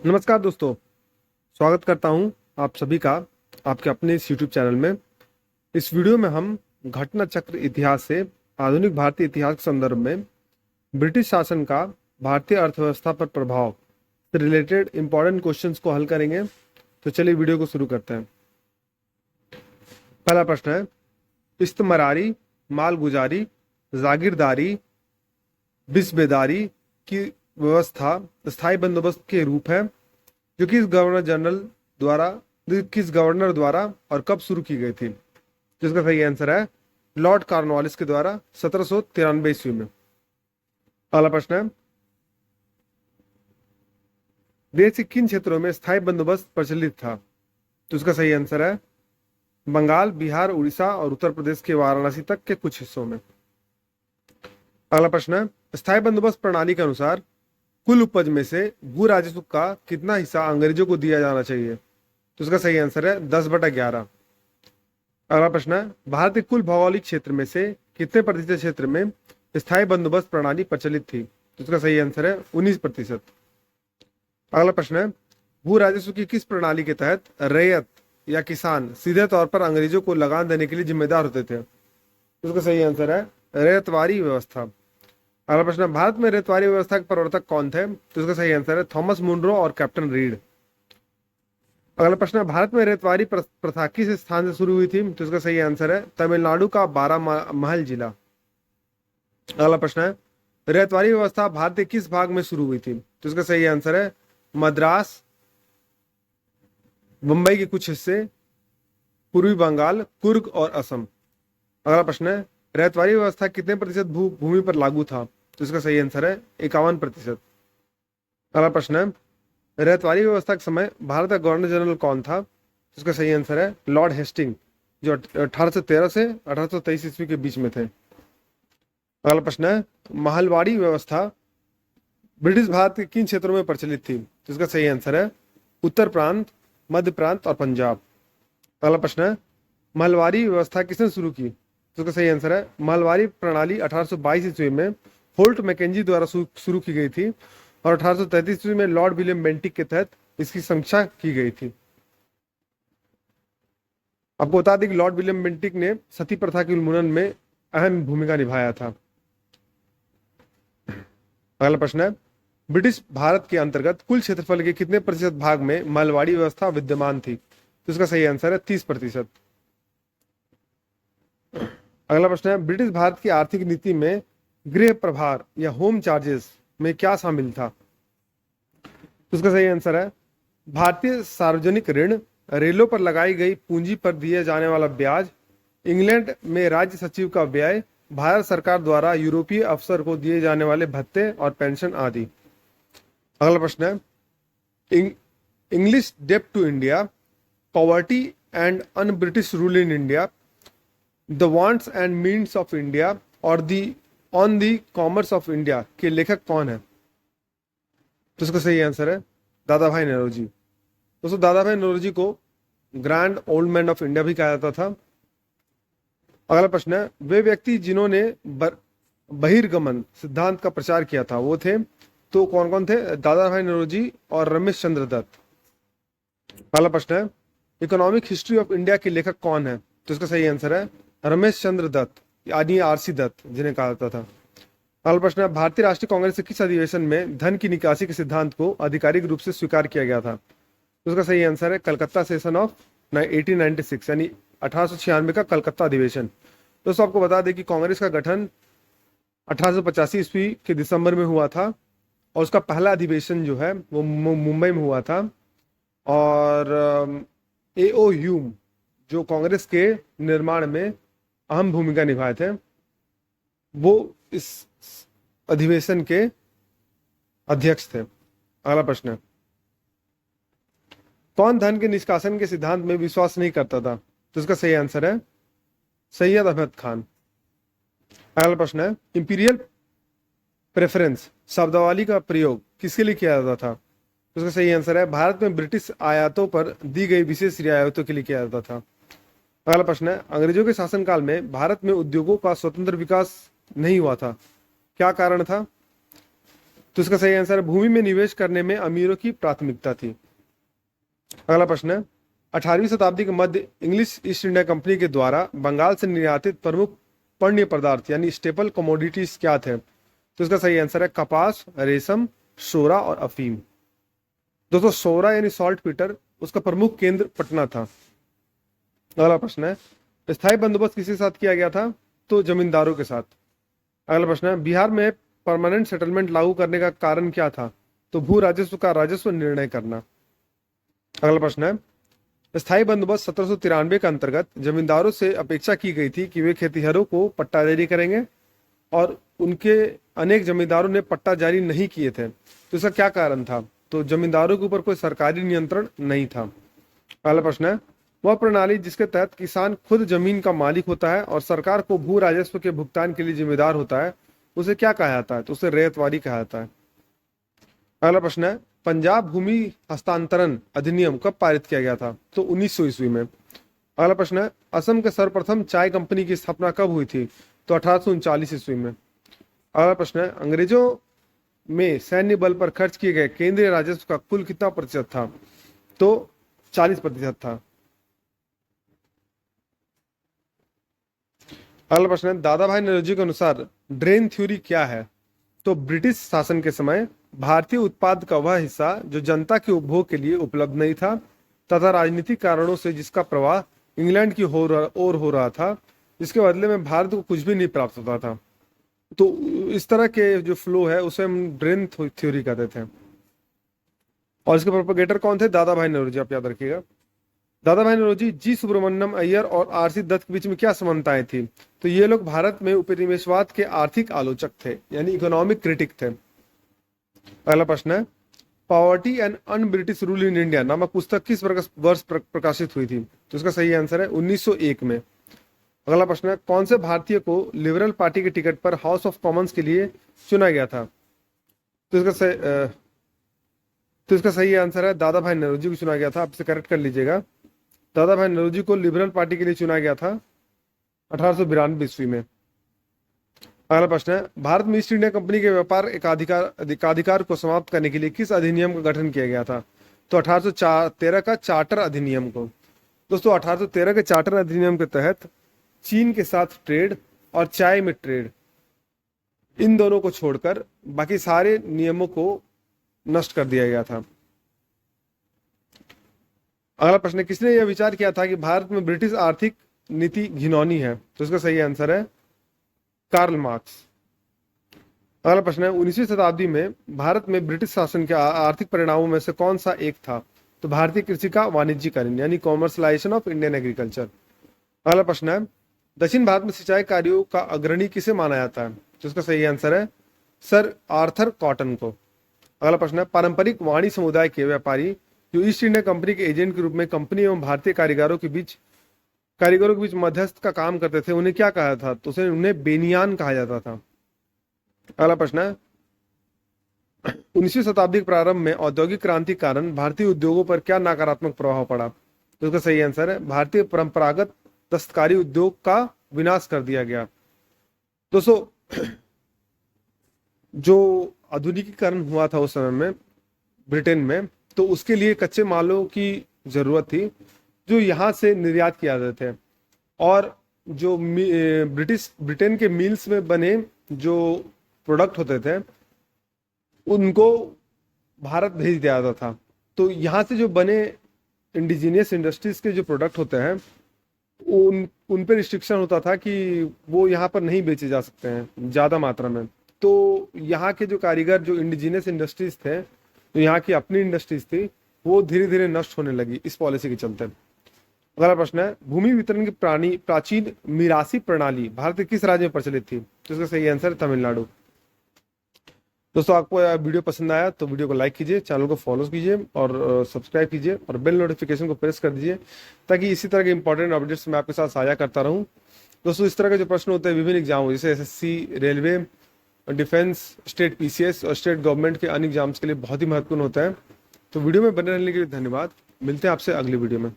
नमस्कार दोस्तों। स्वागत करता हूं आप सभी का आपके अपने इस YouTube चैनल में। इस वीडियो में हम घटना चक्र इतिहास से आधुनिक भारतीय इतिहास के संदर्भ में ब्रिटिश शासन का भारतीय अर्थव्यवस्था पर प्रभाव से रिलेटेड इंपॉर्टेंट क्वेश्चंस को हल करेंगे। तो चलिए वीडियो को शुरू करते हैं। पहला प्रश्न है, इस्तमरारी, मालगुजारी, जागीरदारी, बिस्बेदारी की व्यवस्था स्थायी बंदोबस्त के रूप है जो किस गवर्नर द्वारा और कब शुरू की गई थी। जिसका सही आंसर है लॉर्ड कॉर्नवालिस के द्वारा 1793 ईस्वी में। अगला प्रश्न है, देश के किन क्षेत्रों में स्थायी बंदोबस्त प्रचलित था। तो उसका सही आंसर है बंगाल, बिहार, उड़ीसा और उत्तर प्रदेश के वाराणसी तक के कुछ हिस्सों में। अगला प्रश्न है, स्थायी बंदोबस्त प्रणाली के अनुसार कुल उपज में से भू राजस्व का कितना हिस्सा अंग्रेजों को दिया जाना चाहिए। तो उसका सही आंसर है 10/11। अगला प्रश्न है, भारत के कुल भौगोलिक क्षेत्र में से कितने प्रतिशत क्षेत्र में स्थायी बंदोबस्त प्रणाली प्रचलित थी। तो उसका सही आंसर है 19%। अगला प्रश्न है, भू राजस्व की किस प्रणाली के तहत रैयत या किसान सीधे तौर पर अंग्रेजों को लगान देने के लिए जिम्मेदार होते थे। तो उसका सही आंसर है रैयतवारी व्यवस्था। अगला प्रश्न है, भारत में रैयतवारी व्यवस्था के प्रवर्तक कौन थे। तो इसका सही आंसर है थॉमस मुनरो और कैप्टन रीड। अगला प्रश्न है, भारत में रैयतवारी प्रथा किस स्थान से शुरू हुई थी। तो इसका सही आंसर है तमिलनाडु का बारामहल जिला। अगला प्रश्न है, रैयतवारी व्यवस्था भारत के किस भाग में शुरू हुई थी। तो इसका सही आंसर है मद्रास, मुंबई के कुछ हिस्से, पूर्वी बंगाल, कुर्ग और असम। अगला प्रश्न है, रैयतवारी व्यवस्था कितने प्रतिशत भूमि पर लागू था। तो इसका सही आंसर है 51%। अगला प्रश्न है, रैयतवारी व्यवस्था के समय भारत का गवर्नर जनरल कौन था। तो इसका सही आंसर है लॉर्ड हेस्टिंग, जो 1813 से 1823 ईस्वी के बीच में थे। अगला प्रश्न है, महलवाड़ी व्यवस्था ब्रिटिश भारत के किन क्षेत्रों में प्रचलित थी। तो इसका सही आंसर है उत्तर प्रांत, मध्य प्रांत और पंजाब। अगला प्रश्न है, महलवाड़ी व्यवस्था किसने शुरू की। तो इसका सही आंसर है महलवाड़ी प्रणाली 1822 ईस्वी में होल्ट मैकेंजी द्वारा शुरू की गई थी और 1833 ईस्वी में लॉर्ड विलियम बेंटिक के तहत इसकी समीक्षा की गई थी। आपको बता दें कि लॉर्ड विलियम बेंटिक ने सती प्रथा के उन्मूलन में अहम भूमिका निभाया था। अगला प्रश्न है, ब्रिटिश भारत के अंतर्गत कुल क्षेत्रफल के कितने प्रतिशत भाग में महलवाड़ी व्यवस्था विद्यमान थी। तो इसका सही आंसर है 30%। अगला प्रश्न है, ब्रिटिश भारत की आर्थिक नीति में गृह प्रभार या होम चार्जेस में क्या शामिल था। तो उसका सही आंसर है भारतीय सार्वजनिक ऋण, रेलों पर लगाई गई पूंजी पर दिए जाने वाला ब्याज, इंग्लैंड में राज्य सचिव का व्यय, भारत सरकार द्वारा यूरोपीय अफसर को दिए जाने वाले भत्ते और पेंशन आदि। अगला प्रश्न है, इंग्लिश डेप्ट to India, poverty and un British rule in India, the wants and means of India और the on the commerce of India के लेखक कौन है। तो इसका सही आंसर है दादा भाई नौरोजी। दोस्तों, दादा भाई नौरोजी को grand old man of India भी कहा जाता था। अगला प्रश्न है, वे व्यक्ति जिन्होंने बहिर्गमन सिद्धांत का प्रचार किया था वो थे। तो कौन कौन थे। दादा भाई नौरोजी और रमेश चंद्र दत्त। अगला प्रश्न है, इकोनॉमिक हिस्ट्री ऑफ इंडिया के लेखक कौन है। तो इसका सही आंसर है रमेश चंद्र दत्त यानी आरसी दत्त जिन्हें कहा जाता था। अगला प्रश्न है, भारतीय राष्ट्रीय कांग्रेस के किस अधिवेशन में धन की निकासी के सिद्धांत को आधिकारिक रूप से स्वीकार किया गया था। तो उसका सही आंसर है कलकत्ता सेशन ऑफ 1896 यानी 1896 का कलकत्ता अधिवेशन। दोस्तों, आपको बता दें कि कांग्रेस का गठन 1885 ईस्वी के दिसंबर में हुआ था और उसका पहला अधिवेशन जो है वो मुंबई में हुआ था। और एओ ह्यूम जो कांग्रेस के निर्माण में अहम भूमिका निभाए थे वो इस अधिवेशन के अध्यक्ष थे। अगला प्रश्न है, कौन धन के निष्कासन के सिद्धांत में विश्वास नहीं करता था। तो इसका सही आंसर है सैयद अहमद खान। अगला प्रश्न है, इंपीरियल प्रेफरेंस शब्दावली का प्रयोग किसके लिए किया जाता था। तो इसका सही आंसर है भारत में ब्रिटिश आयातों पर दी गई विशेष रियायतों के लिए किया जाता था। अगला प्रश्न है, अंग्रेजों के शासनकाल में भारत में उद्योगों का स्वतंत्र विकास नहीं हुआ था, क्या कारण था। तो तो इसका सही आंसर है भूमि में निवेश करने में अमीरों की प्राथमिकता थी। अगला प्रश्न है 18वीं शताब्दी के मध्य इंग्लिश ईस्ट इंडिया कंपनी के द्वारा बंगाल से निर्यातित प्रमुख पण्य पदार्थ यानी स्टेपल कमोडिटीज क्या थे? तो इसका सही आंसर है कपास, रेशम, सोरा और अफीम। दोस्तों सोरा यानी सॉल्ट पीटर उसका प्रमुख केंद्र पटना था। अगला प्रश्न है स्थायी बंदोबस्त किसके साथ किया गया था? तो जमींदारों के साथ। अगला प्रश्न है बिहार में परमानेंट सेटलमेंट लागू करने का कारण क्या था? तो भू राजस्व का राजस्व निर्णय करना। अगला प्रश्न है स्थायी बंदोबस्त 1793 के अंतर्गत जमींदारों से अपेक्षा की गई थी कि वे खेतिहरों को पट्टा जारी करेंगे और उनके अनेक जमींदारों ने पट्टा जारी नहीं किए थे। तो इसका क्या कारण था? तो जमींदारों के ऊपर कोई सरकारी नियंत्रण नहीं था। अगला प्रश्न है वह प्रणाली जिसके तहत किसान खुद जमीन का मालिक होता है और सरकार को भू राजस्व के भुगतान के लिए जिम्मेदार होता है उसे क्या कहा जाता है? तो उसे रैयतवाड़ी कहा जाता है। अगला प्रश्न है पंजाब भूमि हस्तांतरण अधिनियम कब पारित किया गया था? तो 1900 ईस्वी में। अगला प्रश्न है असम के सर्वप्रथम चाय कंपनी की स्थापना कब हुई थी? तो 1839 ईस्वी में। अगला प्रश्न है अंग्रेजों में सैन्य बल पर खर्च किए गए केंद्रीय राजस्व का कुल कितना प्रतिशत था? तो 40% था। अगला प्रश्न है दादा भाई नौरोजी के अनुसार ड्रेन थ्योरी क्या है? तो ब्रिटिश शासन के समय भारतीय उत्पाद का वह हिस्सा जो जनता के उपभोग के लिए उपलब्ध नहीं था तथा राजनीतिक कारणों से जिसका प्रवाह इंग्लैंड की ओर हो रहा था, जिसके बदले में भारत को कुछ भी नहीं प्राप्त होता था। तो इस तरह के जो फ्लो है उसे हम ड्रेन थ्योरी कहते थे। और इसके प्रोपगेटर कौन थे? दादा भाई नौरोजी। आप याद रखिएगा दादा भाई नौरोजी जी सुब्रमण्यम अय्यर और आरसी दत्त के बीच में क्या समानताएं थी? तो ये लोग भारत में उपनिवेशवाद के आर्थिक आलोचक थे यानी इकोनॉमिक क्रिटिक थे। अगला प्रश्न है poverty and un British rule in India नामक पुस्तक किस वर्ष प्रकाशित हुई थी? तो इसका सही आंसर है 1901 में। अगला प्रश्न है कौन से भारतीय को लिबरल पार्टी के टिकट पर हाउस ऑफ कॉमन्स के लिए चुना गया था? तो इसका सही आंसर है दादा भाई नौरोजी को चुना गया था। आप इसे करेक्ट कर लीजिएगा। दादा भाई नौरोजी को लिबरल पार्टी के लिए चुना गया था 1892 ईस्वी में। अगला प्रश्न है भारत में ईस्ट इंडिया कंपनी के व्यापार एकाधिकार को समाप्त करने के लिए किस अधिनियम का गठन किया गया था? तो 1813 का चार्टर अधिनियम को। दोस्तों 1813 के चार्टर अधिनियम के तहत चीन के साथ ट्रेड और चाय में ट्रेड इन दोनों को छोड़कर बाकी सारे नियमों को नष्ट कर दिया गया था। अगला प्रश्न किसने यह विचार किया था कि भारत में ब्रिटिश आर्थिक नीति घिनौनी है? तो इसका सही आंसर है कार्ल मार्क्स। अगला प्रश्न है 19वीं शताब्दी में भारत में ब्रिटिश शासन के आर्थिक परिणामों में से कौन सा एक था? तो भारतीय कृषि का वाणिज्यीकरण यानी कॉमर्शलाइजेशन ऑफ इंडियन एग्रीकल्चर। अगला प्रश्न है दक्षिण भारत में सिंचाई कार्यों का अग्रणी किसे माना जाता है? तो इसका सही आंसर है सर आर्थर कॉटन को। अगला प्रश्न है पारंपरिक वाणी समुदाय के व्यापारी जो ईस्ट इंडिया कंपनी के एजेंट के रूप में कंपनी एवं भारतीय कारीगरों के बीच मध्यस्थ का काम करते थे उन्हें क्या कहा था? तो उन्हें बेनियान कहा जाता था। अगला प्रश्न है 19वीं शताब्दी के प्रारंभ में औद्योगिक क्रांति के कारण भारतीय उद्योगों पर क्या नकारात्मक प्रभाव पड़ा? तो इसका सही आंसर है भारतीय परंपरागत दस्तकारी उद्योग का विनाश कर दिया गया। दोस्तों जो आधुनिकीकरण हुआ था उस समय में ब्रिटेन में, तो उसके लिए कच्चे मालों की जरूरत थी जो यहाँ से निर्यात किया जाते थे और जो ब्रिटेन के मिल्स में बने जो प्रोडक्ट होते थे उनको भारत भेज दिया जाता था। तो यहाँ से जो बने इंडिजीनियस इंडस्ट्रीज के जो प्रोडक्ट होते हैं उन पर रिस्ट्रिक्शन होता था कि वो यहाँ पर नहीं बेचे जा सकते हैं ज़्यादा मात्रा में। तो यहाँ के जो कारीगर जो इंडिजीनियस इंडस्ट्रीज थे, जो यहाँ की अपनी इंडस्ट्रीज थी, वो धीरे धीरे नष्ट होने लगी इस पॉलिसी के चलते। अगला प्रश्न है भूमि वितरण की प्राचीन मिरासी प्रणाली भारत के किस राज्य में प्रचलित थी? तो इसका सही आंसर है तमिलनाडु। दोस्तों आपको यह वीडियो पसंद आया तो वीडियो को लाइक कीजिए, चैनल को फॉलो कीजिए और सब्सक्राइब कीजिए और बेल नोटिफिकेशन को प्रेस कर दीजिए ताकि इसी तरह के इंपॉर्टेंट अपडेट्स मैं आपके साथ साझा करता रहूं। दोस्तों इस तरह के जो प्रश्न होते हैं विभिन्न एग्जाम जैसे SSC, railway, defence, state PCS और स्टेट गवर्नमेंट के अन्य एग्जाम्स के लिए बहुत ही महत्वपूर्ण होता है। तो वीडियो में बने रहने के लिए धन्यवाद। मिलते हैं आपसे अगली वीडियो में।